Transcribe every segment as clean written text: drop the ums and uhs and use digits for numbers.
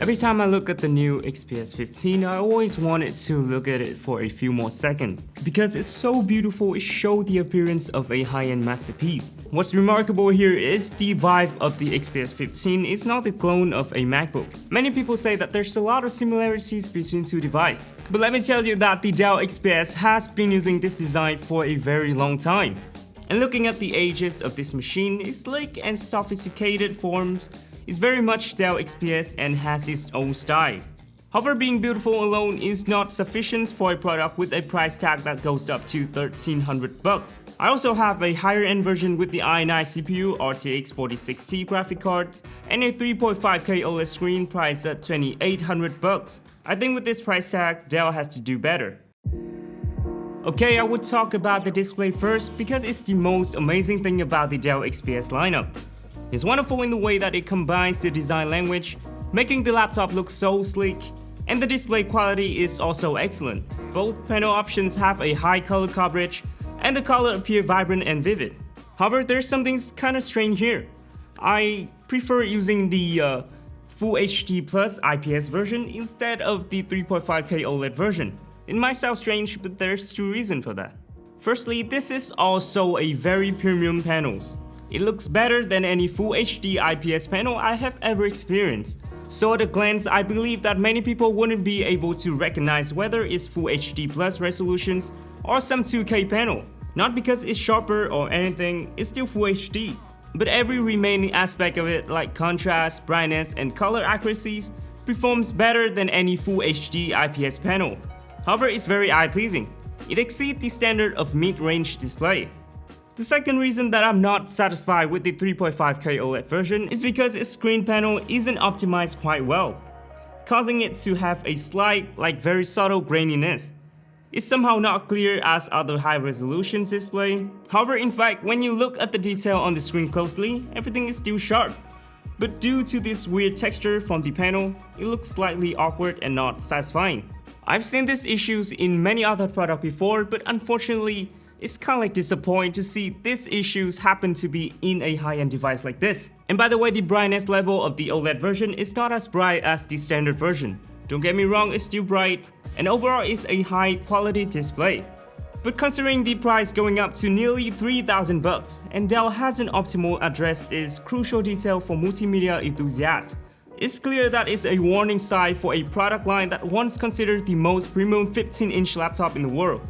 Every time I look at the new XPS 15, I always wanted to look at it for a few more seconds. Because it's so beautiful, it shows the appearance of a high-end masterpiece. What's remarkable here is the vibe of the XPS 15 is not the clone of a MacBook. Many people say that there's a lot of similarities between two devices. But let me tell you that the Dell XPS has been using this design for a very long time. And looking at the edges of this machine, its sleek and sophisticated forms is very much Dell XPS and has its own style. However, being beautiful alone is not sufficient for a product with a price tag that goes up to $1,300. I also have a higher end version with the i9 CPU, RTX 4060 graphic cards, and a 3.5K OLED screen priced at $2,800. I think with this price tag, Dell has to do better. Okay, I would talk about the display first because it's the most amazing thing about the Dell XPS lineup. It's wonderful in the way that it combines the design language, making the laptop look so sleek, and the display quality is also excellent. Both panel options have a high color coverage, and the color appear vibrant and vivid. However, there's something kinda strange here. I prefer using the Full HD Plus IPS version instead of the 3.5K OLED version. It might sound strange, but there's two reasons for that. Firstly, this is also a very premium panels. It looks better than any Full HD IPS panel I have ever experienced. So at a glance, I believe that many people wouldn't be able to recognize whether it's Full HD Plus resolutions or some 2K panel. Not because it's sharper or anything, it's still Full HD. But every remaining aspect of it, like contrast, brightness, and color accuracies, performs better than any Full HD IPS panel. However, it's very eye-pleasing. It exceeds the standard of mid-range display. The second reason that I'm not satisfied with the 3.5K OLED version is because its screen panel isn't optimized quite well, causing it to have a slight, very subtle graininess. It's somehow not clear as other high-resolution display. However, in fact, when you look at the detail on the screen closely, everything is still sharp. But due to this weird texture from the panel, it looks slightly awkward and not satisfying. I've seen these issues in many other products before, but unfortunately, it's kinda disappointing to see these issues happen to be in a high-end device like this. And by the way, the brightness level of the OLED version is not as bright as the standard version. Don't get me wrong, it's still bright, and overall it's a high-quality display. But considering the price going up to nearly $3,000, and Dell hasn't optimally addressed its crucial detail for multimedia enthusiasts, it's clear that it's a warning sign for a product line that once considered the most premium 15-inch laptop in the world.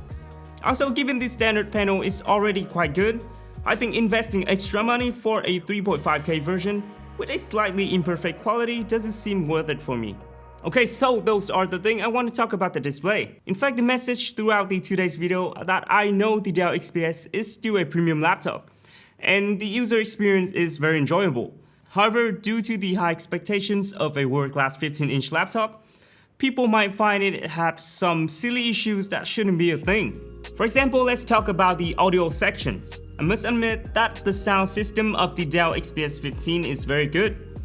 Also, given the standard panel is already quite good, I think investing extra money for a 3.5K version with a slightly imperfect quality doesn't seem worth it for me. Okay, so those are the things I want to talk about the display. In fact, the message throughout today's video that I know the Dell XPS is still a premium laptop, and the user experience is very enjoyable. However, due to the high expectations of a world-class 15-inch laptop, people might find it have some silly issues that shouldn't be a thing. For example, let's talk about the audio sections. I must admit that the sound system of the Dell XPS 15 is very good.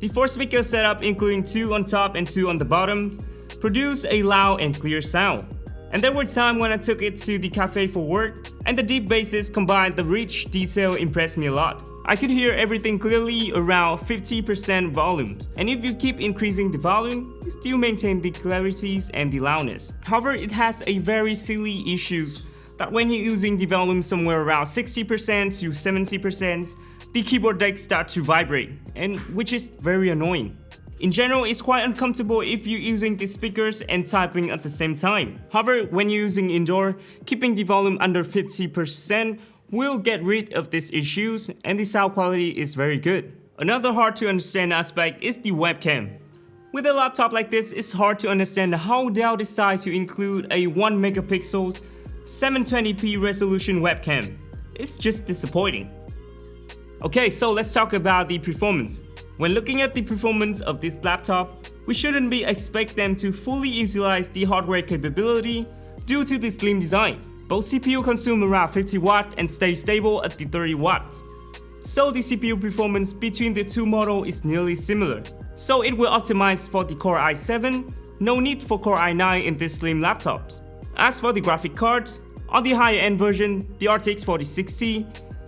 The 4-speaker setup, including 2 on top and 2 on the bottom, produce a loud and clear sound. And there were times when I took it to the cafe for work, and the deep basses combined the rich detail impressed me a lot. I could hear everything clearly around 50% volume, and if you keep increasing the volume, you still maintain the clarities and the loudness. However, it has a very silly issues that when you're using the volume somewhere around 60% to 70%, the keyboard decks start to vibrate, and which is very annoying. In general, it's quite uncomfortable if you're using the speakers and typing at the same time. However, when you're using indoor, keeping the volume under 50% will get rid of these issues, and the sound quality is very good. Another hard to understand aspect is the webcam. With a laptop like this, it's hard to understand how Dell decided to include a 1 megapixel 720p resolution webcam. It's just disappointing. Okay, so let's talk about the performance. When looking at the performance of this laptop, we shouldn't be expect them to fully utilize the hardware capability due to the slim design. Both CPU consume around 50 watts and stay stable at the 30 watts. So the CPU performance between the two models is nearly similar. So it will optimize for the Core i7, no need for Core i9 in these slim laptops. As for the graphic cards, on the higher end version, the RTX 4060,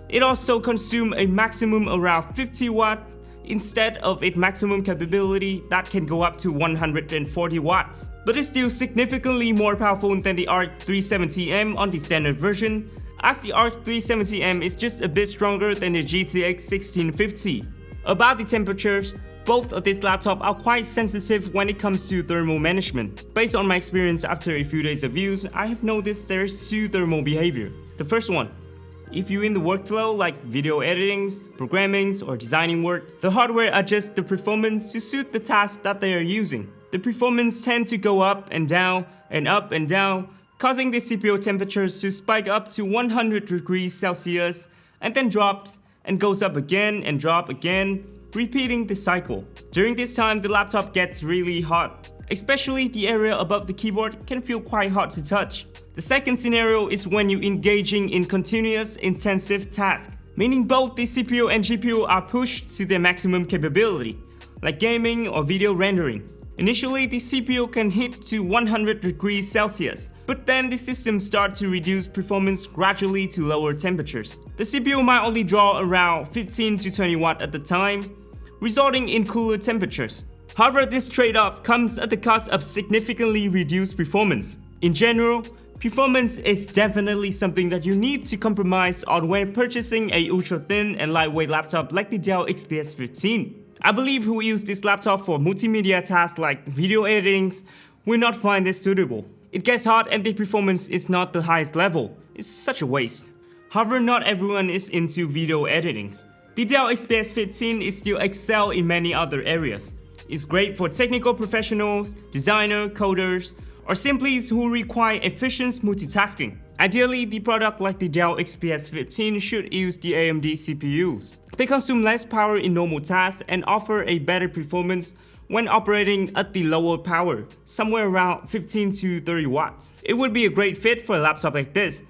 it also consumes a maximum around 50 watts instead of its maximum capability that can go up to 140 watts. But it's still significantly more powerful than the ARC 370M on the standard version, as the ARC 370M is just a bit stronger than the GTX 1650. About the temperatures, both of these laptops are quite sensitive when it comes to thermal management. Based on my experience after a few days of use, I have noticed there's two thermal behavior. The first one, if you're in the workflow like video editing, programming, or designing work, the hardware adjusts the performance to suit the task that they are using. The performance tends to go up and down, causing the CPU temperatures to spike up to 100 degrees Celsius and then drops and goes up again and drop again, repeating the cycle. During this time, the laptop gets really hot. Especially the area above the keyboard can feel quite hot to touch. The second scenario is when you're engaging in continuous intensive tasks, meaning both the CPU and GPU are pushed to their maximum capability, like gaming or video rendering. Initially, the CPU can hit to 100 degrees Celsius, but then the system starts to reduce performance gradually to lower temperatures. The CPU might only draw around 15 to 20 watts at the time, resulting in cooler temperatures. However, this trade-off comes at the cost of significantly reduced performance. In general, performance is definitely something that you need to compromise on when purchasing a ultra-thin and lightweight laptop like the Dell XPS 15. I believe who use this laptop for multimedia tasks like video editing will not find this suitable. It gets hot and the performance is not the highest level. It's such a waste. However, not everyone is into video editing. The Dell XPS 15 is still excel in many other areas. It's great for technical professionals, designers, coders, or simply who require efficient multitasking. Ideally, the product like the Dell XPS 15 should use the AMD CPUs. They consume less power in normal tasks and offer a better performance when operating at the lower power, somewhere around 15 to 30 watts. It would be a great fit for a laptop like this,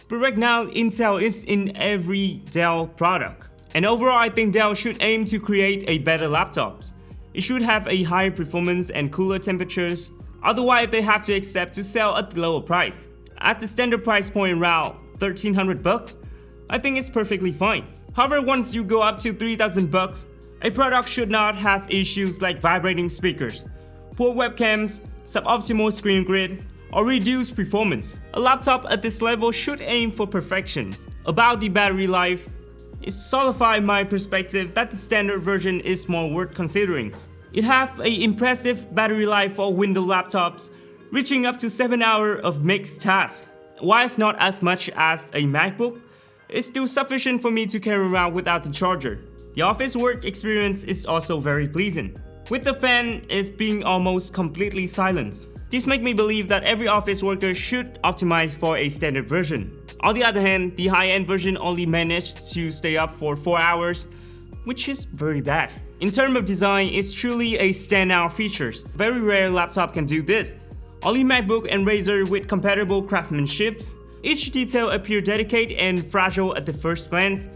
but right now Intel is in every Dell product. And overall, I think Dell should aim to create a better laptops. It should have a higher performance and cooler temperatures, otherwise they have to accept to sell at the lower price. As the standard price point around $1,300, I think it's perfectly fine. However, once you go up to $3,000, a product should not have issues like vibrating speakers, poor webcams, suboptimal screen grid, or reduced performance. A laptop at this level should aim for perfection. About the battery life, it solidified my perspective that the standard version is more worth considering. It has an impressive battery life for Windows laptops, reaching up to 7 hours of mixed tasks. While it's not as much as a MacBook, it's still sufficient for me to carry around without the charger. The office work experience is also very pleasant, with the fan is being almost completely silenced. This makes me believe that every office worker should optimize for a standard version. On the other hand, the high-end version only managed to stay up for 4 hours, which is very bad. In terms of design, it's truly a standout features. Very rare laptop can do this. Only MacBook and Razer with compatible craftsmanships. Each detail appears delicate and fragile at the first glance,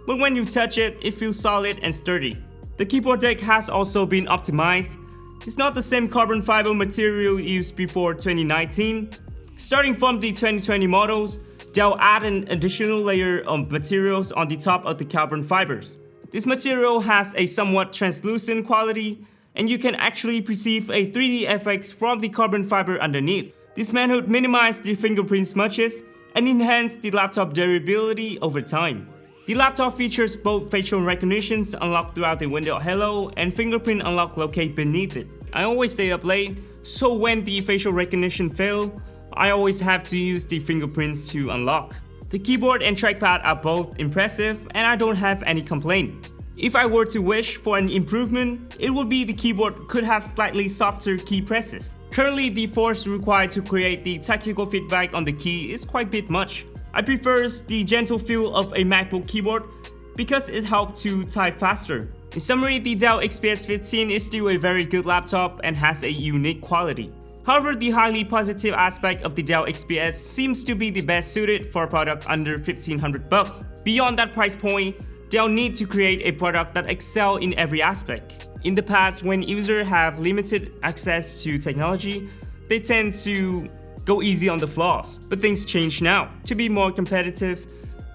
but when you touch it, it feels solid and sturdy. The keyboard deck has also been optimized. It's not the same carbon fiber material used before 2019. Starting from the 2020 models, Dell added an additional layer of materials on the top of the carbon fibers. This material has a somewhat translucent quality, and you can actually perceive a 3D effect from the carbon fiber underneath. This method minimizes the fingerprint smudges and enhances the laptop durability over time. The laptop features both facial recognition unlocked throughout the window halo and fingerprint unlock located beneath it. I always stay up late, so when the facial recognition fails, I always have to use the fingerprints to unlock. The keyboard and trackpad are both impressive and I don't have any complaint. If I were to wish for an improvement, it would be the keyboard could have slightly softer key presses. Currently, the force required to create the tactical feedback on the key is quite a bit much. I prefer the gentle feel of a MacBook keyboard because it helps to type faster. In summary, the Dell XPS 15 is still a very good laptop and has a unique quality. However, the highly positive aspect of the Dell XPS seems to be the best suited for a product under $1,500. Beyond that price point, Dell need to create a product that excels in every aspect. In the past, when users have limited access to technology, they tend to go easy on the flaws. But things change now. To be more competitive,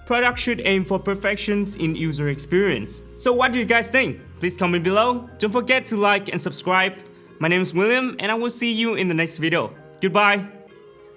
Product should aim for perfections in user experience. So what do you guys think? Please comment below. Don't forget to like and subscribe. My name is William and I will see you in the next video. Goodbye.